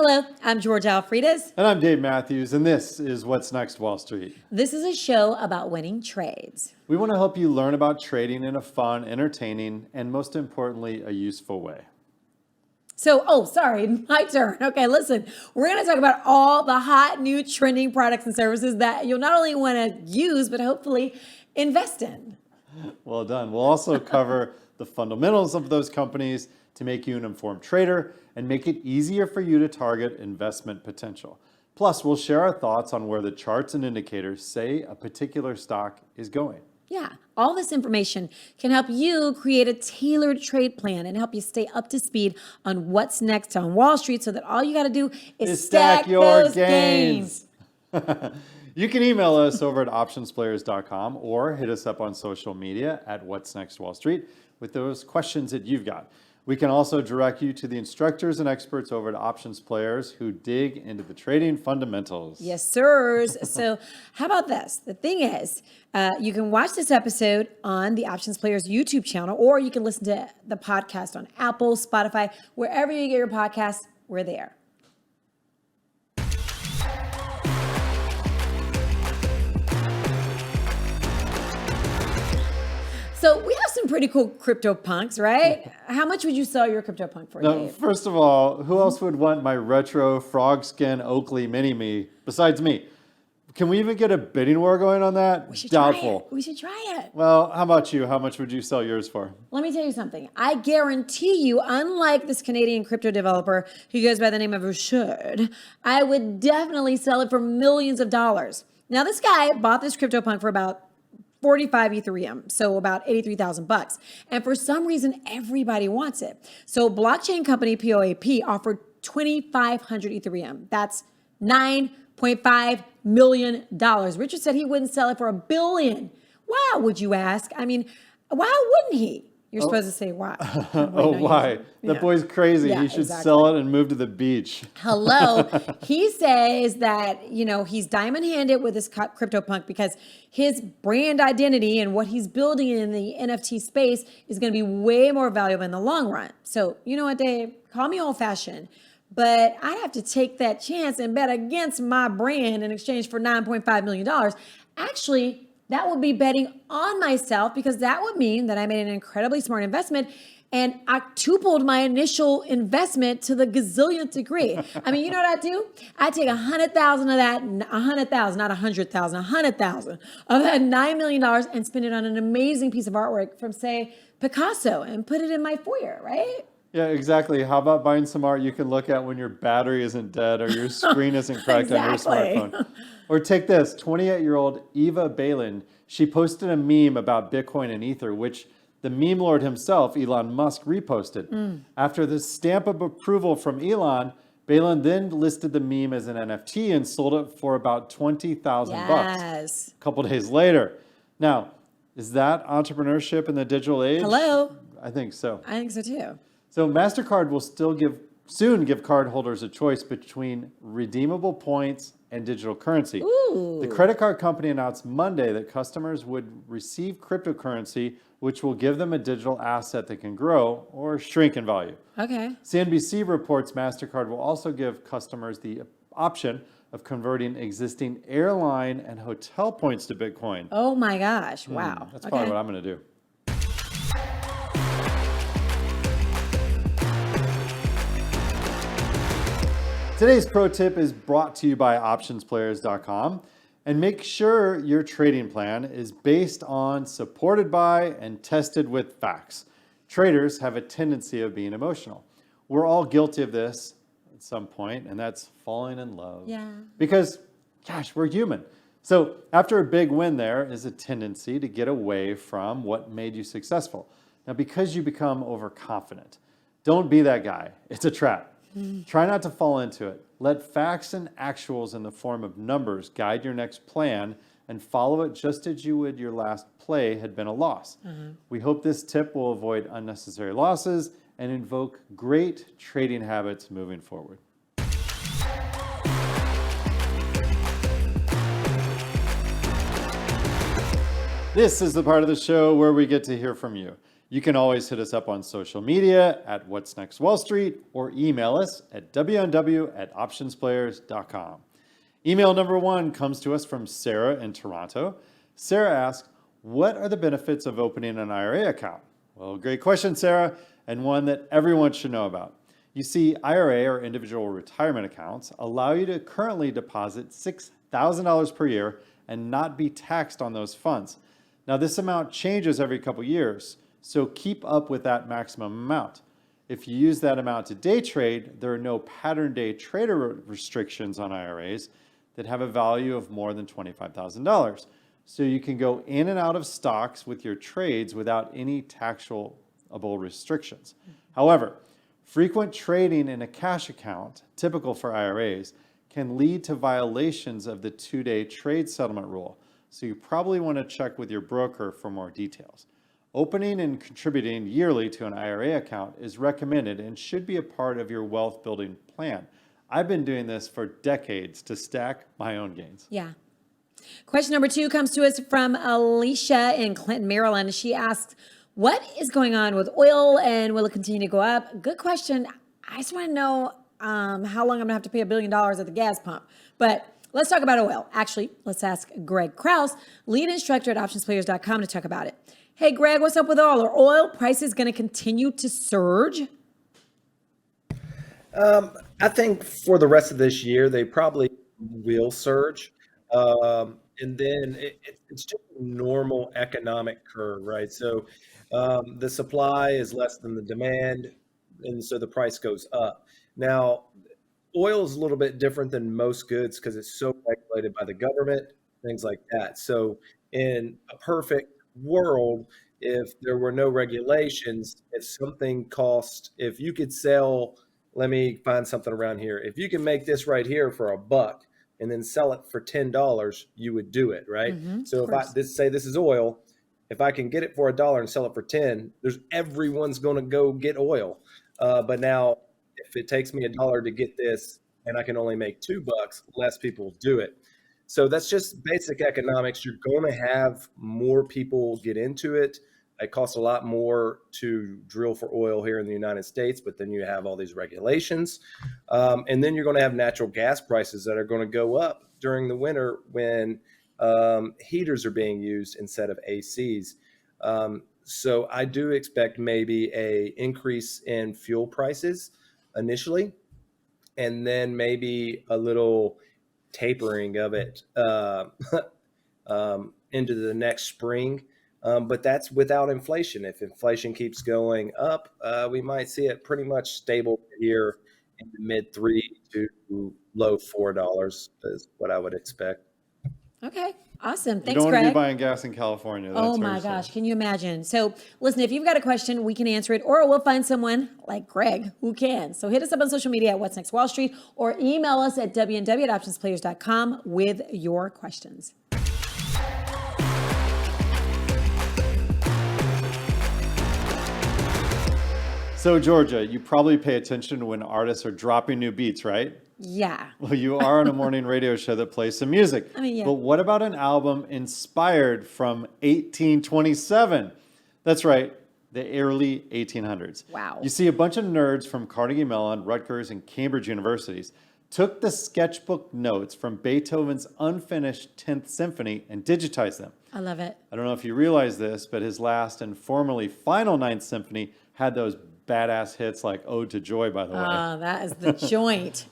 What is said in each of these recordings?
Hello, I'm Georgia Alfredas. And I'm Dave Mathews, and this is What's Next Wall Street. This is a show about winning trades. We want to help you learn about trading in a fun, entertaining, and most importantly, a useful way. Sorry, my turn. Okay, listen, we're going to talk about all the hot new trending products and services that you'll not only want to use, but hopefully invest in. Well done. We'll also cover the fundamentals of those companies to make you an informed trader and make it easier for you to target investment potential. Plus, we'll share our thoughts on where the charts and indicators say a particular stock is going. Yeah, all this information can help you create a tailored trade plan and help you stay up to speed on what's next on Wall Street so that all you got to do is stack your those gains. You can email us over at OptionsPlayers.com or hit us up on social media at What's Next Wall Street with those questions that you've got. We can also direct you to the instructors and experts over at Options Players who dig into the trading fundamentals. Yes, sirs. So how about this? The thing is, you can watch this episode on the Options Players YouTube channel, or you can listen to the podcast on Apple, Spotify, wherever you get your podcasts, we're there. So we have some pretty cool Cryptopunks, right? How much would you sell your Cryptopunk for, Dave? First of all, who else would want my retro frog skin Oakley mini-me besides me? Can we even get a bidding war going on that? We should Doubtful. Try it. We should try it. Well, how about you? How much would you sell yours for? Let me tell you something. I guarantee you, unlike this Canadian crypto developer who goes by the name of Rushed, I would definitely sell it for millions of dollars. Now, this guy bought this Cryptopunk for about 45 Ethereum, so about $83,000. And for some reason, everybody wants it. So blockchain company POAP offered 2,500 Ethereum. That's $9.5 million. Richard said he wouldn't sell it for $1 billion. Why, would you ask? I mean, why wouldn't he? You're supposed to say why. Why? That boy's crazy. Yeah, he should exactly. sell it and move to the beach. Hello. He says that, he's diamond-handed with this Cryptopunk because his brand identity and what he's building in the NFT space is going to be way more valuable in the long run. So, you know what, Dave? Call me old-fashioned, but I'd have to take that chance and bet against my brand in exchange for $9.5 million. Actually, that would be betting on myself because that would mean that I made an incredibly smart investment and I tupled my initial investment to the gazillionth degree. I mean, you know what I'd do? I'd take 100,000 of that, 100,000, not 100,000, 100,000 of that $9 million and spend it on an amazing piece of artwork from, say, Picasso and put it in my foyer, right? Yeah, exactly. How about buying some art you can look at when your battery isn't dead or your screen isn't cracked on your smartphone? Or take this, 28-year-old Eva Balin. She posted a meme about Bitcoin and Ether, which the meme lord himself, Elon Musk, reposted. After the stamp of approval from Elon, Balin then listed the meme as an NFT and sold it for about $20,000 bucks a couple days later. Now, is that entrepreneurship in the digital age? Hello? I think so. I think so too. So MasterCard will soon give cardholders a choice between redeemable points and digital currency. Ooh. The credit card company announced Monday that customers would receive cryptocurrency, which will give them a digital asset that can grow or shrink in value. Okay. CNBC reports MasterCard will also give customers the option of converting existing airline and hotel points to Bitcoin. Oh my gosh. Wow. That's probably what I'm going to do. Today's pro tip is brought to you by OptionsPlayers.com. And make sure your trading plan is based on, supported by, and tested with facts. Traders have a tendency of being emotional. We're all guilty of this at some point, and that's falling in love. Yeah. Because, gosh, we're human. So after a big win, there is a tendency to get away from what made you successful. Now, because you become overconfident, don't be that guy. It's a trap. Try not to fall into it. Let facts and actuals in the form of numbers guide your next plan and follow it just as you would your last play had been a loss. We hope this tip will avoid unnecessary losses and invoke great trading habits moving forward. This is the part of the show where we get to hear from you. You can always hit us up on social media at What's Next Wall Street or email us at WNW@OptionsPlayers.com. Email number 1 comes to us from Sarah in Toronto. Sarah asks, what are the benefits of opening an IRA account? Well, great question, Sarah, and one that everyone should know about. You see, IRA or individual retirement accounts allow you to currently deposit $6,000 per year and not be taxed on those funds. Now, this amount changes every couple years, so keep up with that maximum amount. If you use that amount to day trade, there are no pattern day trader restrictions on IRAs that have a value of more than $25,000. So you can go in and out of stocks with your trades without any taxable restrictions. However, frequent trading in a cash account, typical for IRAs, can lead to violations of the 2-day trade settlement rule. So you probably want to check with your broker for more details. Opening and contributing yearly to an IRA account is recommended and should be a part of your wealth building plan. I've been doing this for decades to stack my own gains. Yeah. Question number 2 comes to us from Alicia in Clinton, Maryland. She asks, what is going on with oil and will it continue to go up? Good question. I just want to know how long I'm going to have to pay $1 billion at the gas pump. But let's talk about oil. Actually, let's ask Greg Krause, lead instructor at OptionsPlayers.com, to talk about it. Hey, Greg, what's up with oil? Are oil prices going to continue to surge? I think for the rest of this year, they probably will surge. And then it's just a normal economic curve, right? So the supply is less than the demand, and so the price goes up. Now, oil is a little bit different than most goods because it's so regulated by the government, things like that. So in a perfect world, if there were no regulations, if you could sell, let me find something around here. If you can make this right here for $1 and then sell it for $10, you would do it, right? So if this is oil, if I can get it for $1 and sell it for 10, everyone's going to go get oil. But now if it takes me $1 to get this and I can only make $2, less people will do it. So that's just basic economics. You're going to have more people get into it. It costs a lot more to drill for oil here in the United States, but then you have all these regulations. And then you're going to have natural gas prices that are going to go up during the winter when heaters are being used instead of ACs. So I do expect maybe an increase in fuel prices initially, and then maybe a little tapering of it into the next spring. But that's without inflation. If inflation keeps going up, we might see it pretty much stable here in the mid $3 to low $4 is what I would expect. Okay, awesome. Thanks, You don't want Greg. to be buying gas in California. That's Oh what my you're saying. gosh, can you imagine? So listen, if you've got a question, we can answer it, or we'll find someone like Greg who can. So hit us up on social media at What's Next Wall Street, or email us at WNW@OptionsPlayers.com with your questions. So, Georgia, you probably pay attention when artists are dropping new beats, right? Yeah. Well, you are on a morning radio show that plays some music. I mean, yeah. But what about an album inspired from 1827? That's right, the early 1800s. Wow. You see, a bunch of nerds from Carnegie Mellon, Rutgers, and Cambridge universities took the sketchbook notes from Beethoven's unfinished 10th Symphony and digitized them. I love it. I don't know if you realize this, but his last and formerly final 9th Symphony had those badass hits like Ode to Joy, by the way. That is the joint.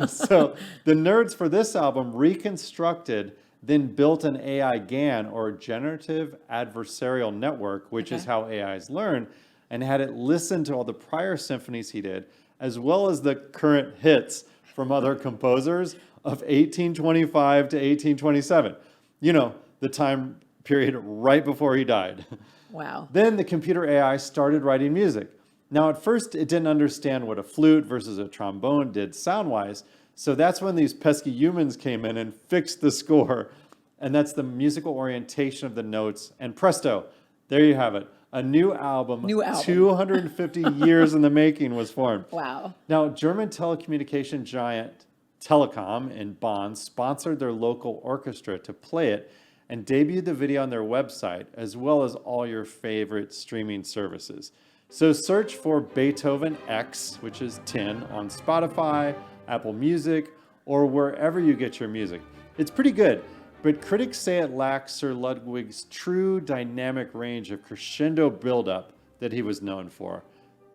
So the nerds for this album reconstructed, then built an AI GAN, or generative adversarial network, which is how AIs learn, and had it listen to all the prior symphonies he did, as well as the current hits from other composers of 1825 to 1827. You know, the time period right before he died. Wow. Then the computer AI started writing music. Now, at first, it didn't understand what a flute versus a trombone did sound-wise, so that's when these pesky humans came in and fixed the score. And that's the musical orientation of the notes, and presto, there you have it. A new album. 250 years in the making was formed. Wow. Now, German telecommunication giant Telekom in Bonn sponsored their local orchestra to play it, and debuted the video on their website, as well as all your favorite streaming services. So search for Beethoven X, which is 10, on Spotify, Apple Music, or wherever you get your music. It's pretty good, but critics say it lacks Sir Ludwig's true dynamic range of crescendo buildup that he was known for.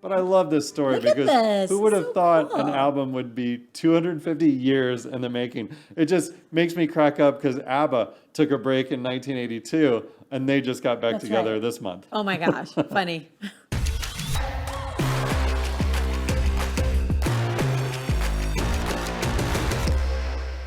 But I love this story because who would have thought an album would be 250 years in the making? It just makes me crack up because ABBA took a break in 1982 and they just got back together this month. Oh my gosh, funny.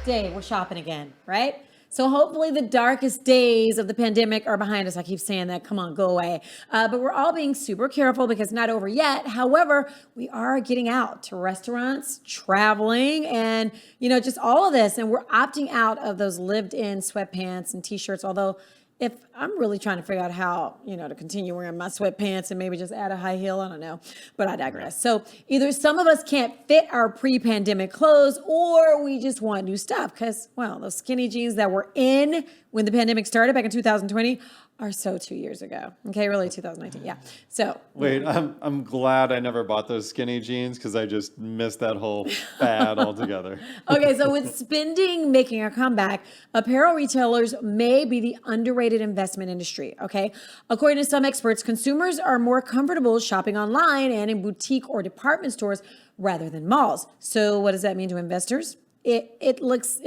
Dave, we're shopping again, right? So hopefully the darkest days of the pandemic are behind us. I keep saying that, come on, go away. But we're all being super careful because it's not over yet. However, we are getting out to restaurants, traveling, and just all of this. And we're opting out of those lived-in sweatpants and t-shirts, although if I'm really trying to figure out how, to continue wearing my sweatpants and maybe just add a high heel, I don't know, but I digress. So either some of us can't fit our pre-pandemic clothes or we just want new stuff because, well, those skinny jeans that were in when the pandemic started back in 2020 are so 2 years ago. Okay, really 2019, yeah. So wait, I'm glad I never bought those skinny jeans because I just missed that whole fad altogether. Okay, so with spending making a comeback, apparel retailers may be the underrated investment industry, okay? According to some experts, consumers are more comfortable shopping online and in boutique or department stores rather than malls. So what does that mean to investors? It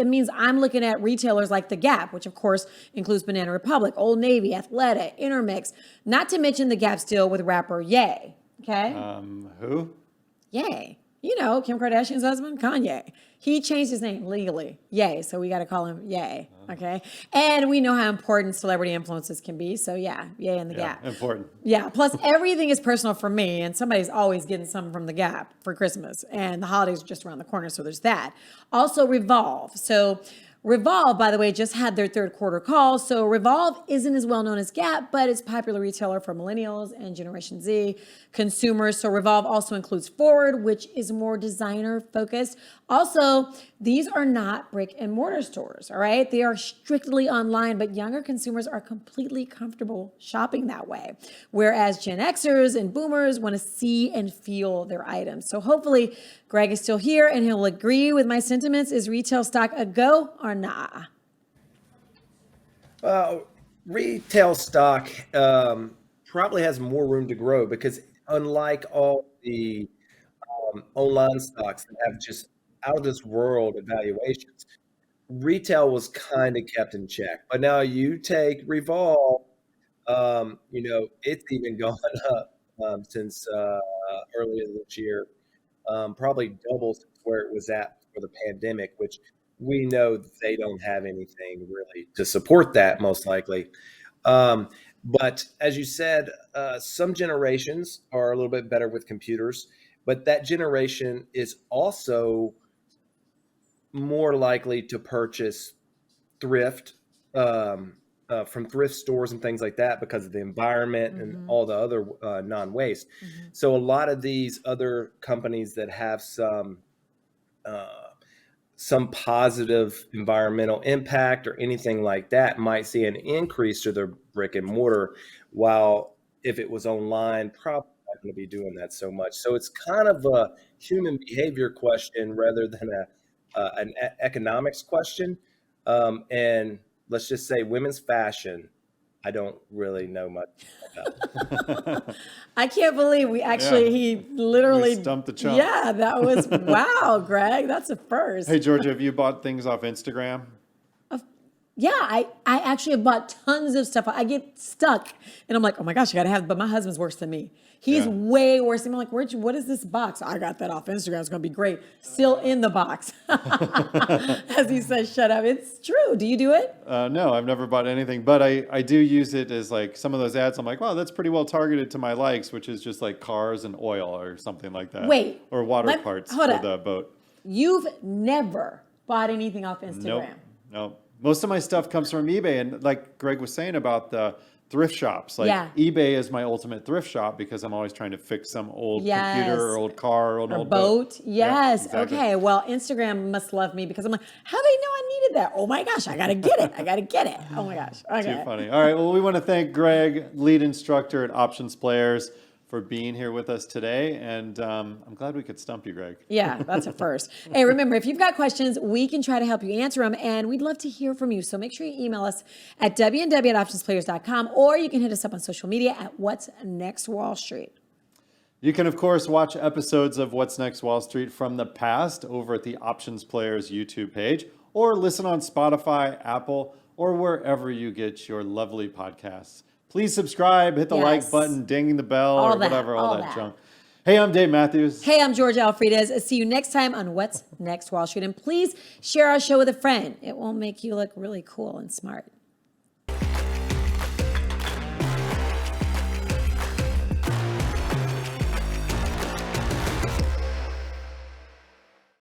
means I'm looking at retailers like The Gap, which of course includes Banana Republic, Old Navy, Athleta, Intermix, not to mention the Gap's deal with rapper Ye. Okay? Who? Ye. Kim Kardashian's husband, Kanye. He changed his name legally, Ye, so we got to call him Ye, okay? And we know how important celebrity influences can be, so yeah, Ye and the Gap. Important. Yeah, plus everything is personal for me, and somebody's always getting something from the Gap for Christmas, and the holidays are just around the corner, so there's that. Also, Revolve. So Revolve, by the way, just had their third quarter call. So Revolve isn't as well known as Gap, but it's a popular retailer for millennials and Generation Z consumers. So Revolve also includes Forward, which is more designer focused. Also, these are not brick and mortar stores, all right? They are strictly online, but younger consumers are completely comfortable shopping that way. Whereas Gen Xers and boomers want to see and feel their items. So hopefully Greg is still here and he'll agree with my sentiments. Is retail stock a go or nah? Retail stock probably has more room to grow because unlike all the online stocks that have just out of this world evaluations, retail was kind of kept in check. But now you take Revolve, it's even gone up since earlier this year, probably double since where it was at for the pandemic, which we know they don't have anything really to support that most likely. But as you said, some generations are a little bit better with computers, but that generation is also more likely to purchase thrift from thrift stores and things like that because of the environment and all the other non-waste. So a lot of these other companies that have some positive environmental impact or anything like that might see an increase to their brick and mortar, while if it was online, probably not going to be doing that so much. So it's kind of a human behavior question rather than an economics question. And let's just say women's fashion, I don't really know much about. I can't believe he literally stumped the chump. Yeah, that was, wow, Greg, that's a first. Hey, Georgia, have you bought things off Instagram? Yeah, I actually have bought tons of stuff. I get stuck and I'm like, oh my gosh, I gotta have it. But my husband's worse than me. He's way worse than me. I'm like, what is this box? I got that off Instagram. It's gonna be great. Still in the box. As he says, shut up. It's true. Do you do it? No, I've never bought anything, but I do use it as like some of those ads. I'm like, wow, that's pretty well targeted to my likes, which is just like cars and oil or something like that. Wait. Or water parts for the boat. You've never bought anything off Instagram? Nope. Most of my stuff comes from eBay, and like Greg was saying about the thrift shops. Like Yeah. eBay is my ultimate thrift shop because I'm always trying to fix some old computer or old car or an old boat. Yes. Yeah, exactly. Okay. Well, Instagram must love me because I'm like, how they know I needed that? Oh my gosh, I got to get it. I got to get it. Oh my gosh. Okay. Too funny. All right. Well, we want to thank Greg, lead instructor at Options Players, for being here with us today. And I'm glad we could stump you, Greg. Yeah, that's a first. Hey, remember, if you've got questions, we can try to help you answer them, and we'd love to hear from you. So make sure you email us at WNW@OptionsPlayers.com, or you can hit us up on social media at What's Next Wall Street. You can, of course, watch episodes of What's Next Wall Street from the past over at the Options Players YouTube page, or listen on Spotify, Apple, or wherever you get your lovely podcasts. Please subscribe, hit the like button, ding the bell, or whatever, all that junk. Hey, I'm Dave Mathews. Hey, I'm Georgia Alfredas. See you next time on What's Next Wall Street. And please share our show with a friend. It will make you look really cool and smart.